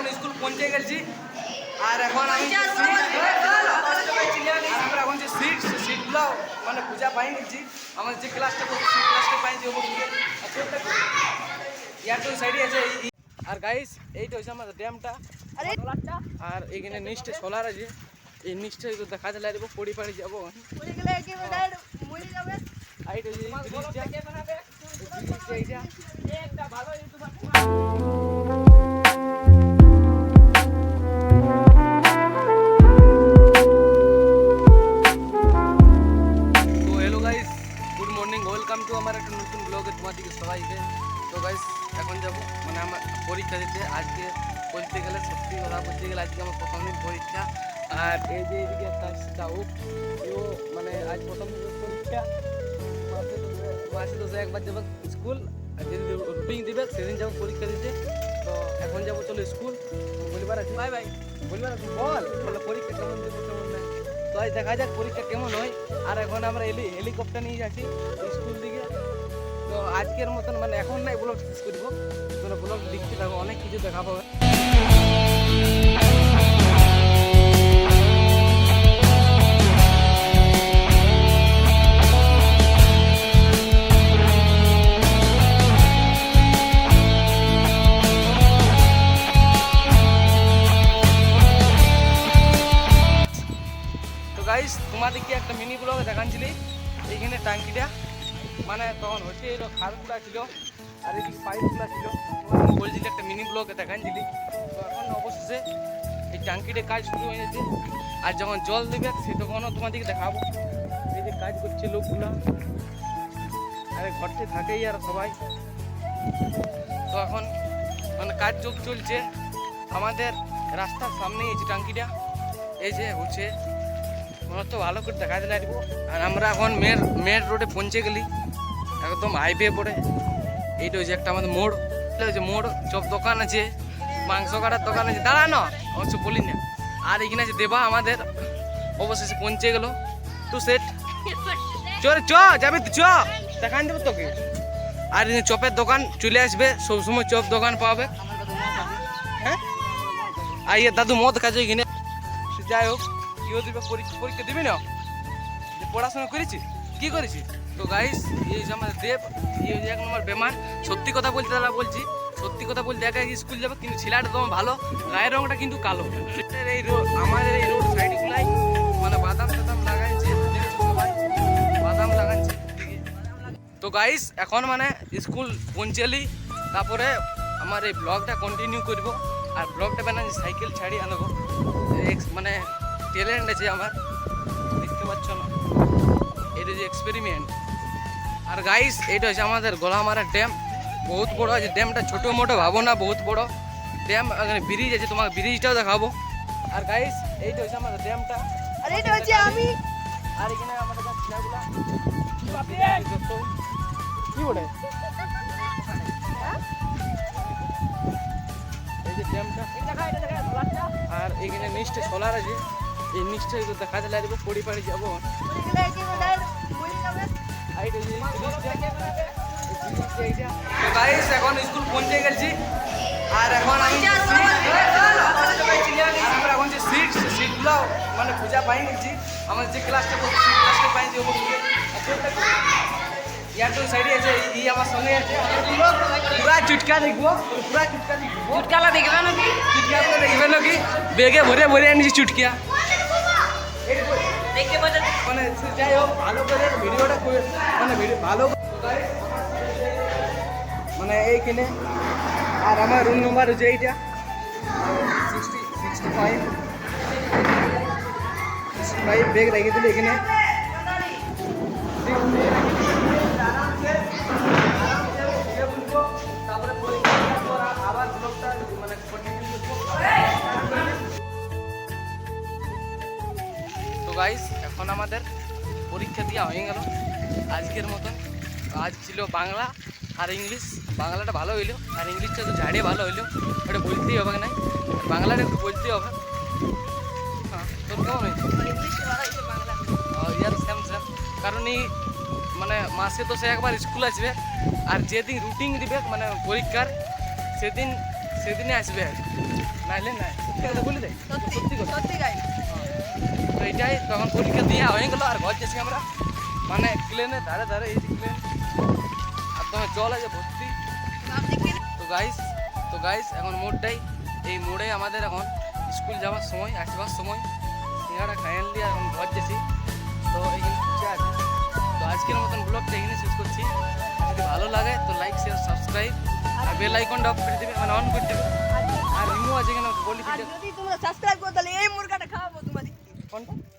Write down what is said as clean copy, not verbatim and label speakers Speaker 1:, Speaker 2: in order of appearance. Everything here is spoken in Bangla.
Speaker 1: এখন স্কুল পৌঁছে গেছি আর এখন আমি আমরা এখন যে সিটগুলো মানে পূজা পাই গেছি আমার যে ক্লাসটা করছি সেই ক্লাসটা পাই যে ইয়ার তো সাইডে আছে আর গাইস এইটা হচ্ছে আমাদের ড্যামটা আর এইখানে নিচটা সোলার আছে এই নিচটা দেখা দিলে আর পড়ি পাড়ি যাবো ওয়েলকাম টু আমার একটা নতুন ব্লগে তোমাদেরকে সবাইকে। তো গাইস এখন যাব মানে আমার পরীক্ষা দিতে আজকে বলতে গেলে সত্যি কথা বলতে গেলে আজকে আমার প্রথম দিন পরীক্ষা আর এই যে এদিকে একটা যাও এও মানে আজ প্রথম দিন পরীক্ষা মাসে তো একবার যাবো স্কুল আর যেদিন রুটিন দিবে সেদিন যাবো পরীক্ষা দিতে। তো এখন যাবো চলো স্কুল বলিবার আছে বাই বাই বলিবার আছে বল বলে পরীক্ষা কেমন দেবো কেমন নাই। তো আজ দেখা যাক পরীক্ষা কেমন হয়। আর এখন আমরা হেলিকপ্টার নিয়ে যাচ্ছি স্কুল দিকে। তো আজকের মতন মানে এখন নাই ব্লগ শেষ করবো তোমরা ব্লগ দেখতে থাকো অনেক কিছু দেখা পাবে। গাইস তোমাদেরকে একটা মিনি ব্লগে দেখাচ্ছিলি এইখানে ট্যাঙ্কিটা মানে তখন হচ্ছে এই খালগুলা ছিল আর এদিকে পাইপগুলা ছিল বলছিলি একটা মিনি ব্লগে দেখাচ্ছিলি। তো এখন অবশেষে এই ট্যাঙ্কিটা কাজ শুরু হয়ে গেছে আর যখন জল দেবে সে তখনও তোমাদেরকে দেখাবো এই যে কাজ করছে লোকগুলা আরে ঘরতে থাকেই আর সবাই। তো এখন মানে কাজ যোগ চলছে আমাদের রাস্তার সামনেই এই যে ট্যাঙ্কিটা এই যে হচ্ছে তো ভালো করে দেখা দিলে আসবো। আর আমরা এখন মেন রোডে পৌঁছে গেলি একদম হাইওয়ে পড়ে এইটা হচ্ছে একটা আমাদের মোড় হচ্ছে মোড় চপ দোকান আছে মাংস কাটার দোকান আছে দাঁড়ানো অবশ্য বলি না। আর এখানে আছে দেবা আমাদের অবশেষে পৌঁছে গেল টু সেট চরে চ যাবি তো চ দেখান দেবো তোকে। আর এখানে চপের দোকান চলে আসবে সবসময় চপ দোকান পাবে। হ্যাঁ আর ইয়ে দাদু মদ খাচ্ছে এখানে যাই হোক দিবে পরীক্ষা দিবি না পড়াশোনা করেছি কি করেছি। তো গাইস এই যে আমাদের দেব এই এক নম্বর বেমার সত্যি কথা বলতে দাদা বলছি সত্যি কথা বলতে একা স্কুল যাবে কিন্তু ছেলেটা তোমার ভালো গায়ের রঙটা কিন্তু কালো। এই রোড আমাদের এই রোড সাইডগুলাই মানে বাদাম টাদাম লাগাইছে বাদাম লাগাচ্ছে। তো গাইস এখন মানে স্কুল পৌঁছালি তারপরে আমার এই ব্লগটা কন্টিনিউ করব আর ব্লগটা বানাচ্ছি সাইকেল ছাড়িয়ে আনবো মানে ট্যালেন্ট আছে আমার দেখতে পাচ্ছ না এটা যে এক্সপেরিমেন্ট। আর গাইস এটা হচ্ছে আমাদের গোলামারা ড্যাম বহুত বড় আছে ড্যামটা ছোটো মোটো ভাবো না বহুত বড় ড্যাম এখানে ব্রিজ আছে তোমাকে ব্রিজটাও দেখাবো। আর গাইস এইটা হচ্ছে আমাদের ড্যামটা আর এটা হচ্ছে আমি আর এখানে আমাদের ছেলেগুলা কি বলে এই যে ড্যামটা আর এখানে নিচটা সোলার আছে এই নিচটা দেখা দিলে আসবো পড়ি পাড়ি যাবো। এখন স্কুল পৌঁছে গেছি আর এখন আমি আমরা এখন যে সিটগুলো মানে পূজা পাই গেছি আমার যে ক্লাসটা করছি সেই ক্লাসটা পাই যাবো। ইয়ার তো সাইডে আছে ই আমার সঙ্গে আছে পুরা চুটকা দেখবো পুরা চুটকা দেখবো চুটকালা দেখবে নাকি চুটকালা দেখবে নাকি বেগে ভরে ভরে আনিছি চুটকিয়া মানে যাই হোক ভালো করে ভিডিওটা মানে ভিডিও ভালো মানে এইখানে আর আমার রুম নম্বর হচ্ছে এইটা 65 বেগ রেখে দিলে এখানে তারপরে আবার ব্লগটা মানে তো গাইস এখন আমাদের পরীক্ষা দেওয়া হয়ে গেল আজকের মতন। আজ ছিল বাংলা আর ইংলিশ বাংলাটা ভালো হইলো আর ইংলিশটা তো ঝাড়িয়ে ভালো হইলো ওটা বলতেই হবে না বাংলাটা একটু বলতেই হবে। হ্যাঁ তোর কেমন হয়েছে ইয়ার সেম সেম কারণ এই মানে মাসে তো সে একবার স্কুল আসবে আর যেদিন রুটিন দিবে মানে পরীক্ষার সেদিন সেদিনে আসবে নাইলে নাই সত্যি কথা বলি দেয় সত্যি কথা
Speaker 2: সত্যি গাই
Speaker 1: তো এইটাই তখন পরীক্ষা দিয়ে হয়ে গেলো আর ঘর যাচ্ছি আমরা মানে প্লেনের ধারে ধারে এই প্লেন আর তোমার জল আছে ভর্তি তো গাইস এখন মোড়টাই এই মোড়ে আমাদের এখন স্কুল যাওয়ার সময় আসবার সময় সিঙ্গাড়া খাইয়ে দিয়ে এখন ঘর যাচ্ছি তো এইখানে খুঁজে আছে তো আজকের মতন ব্লগটা এখানে শেষ করছি যদি ভালো লাগে তো লাইক শেয়ার সাবস্ক্রাইব আর বেল আইকনটা অফ করে দেবে মানে অন করে দেবে আর রিমু আছে এখানে বলি
Speaker 2: আর যদি তোমরা সাবস্ক্রাইব করো তাহলে এই মুরগাটা খাওয়াবো তোমাদের
Speaker 1: কোনটা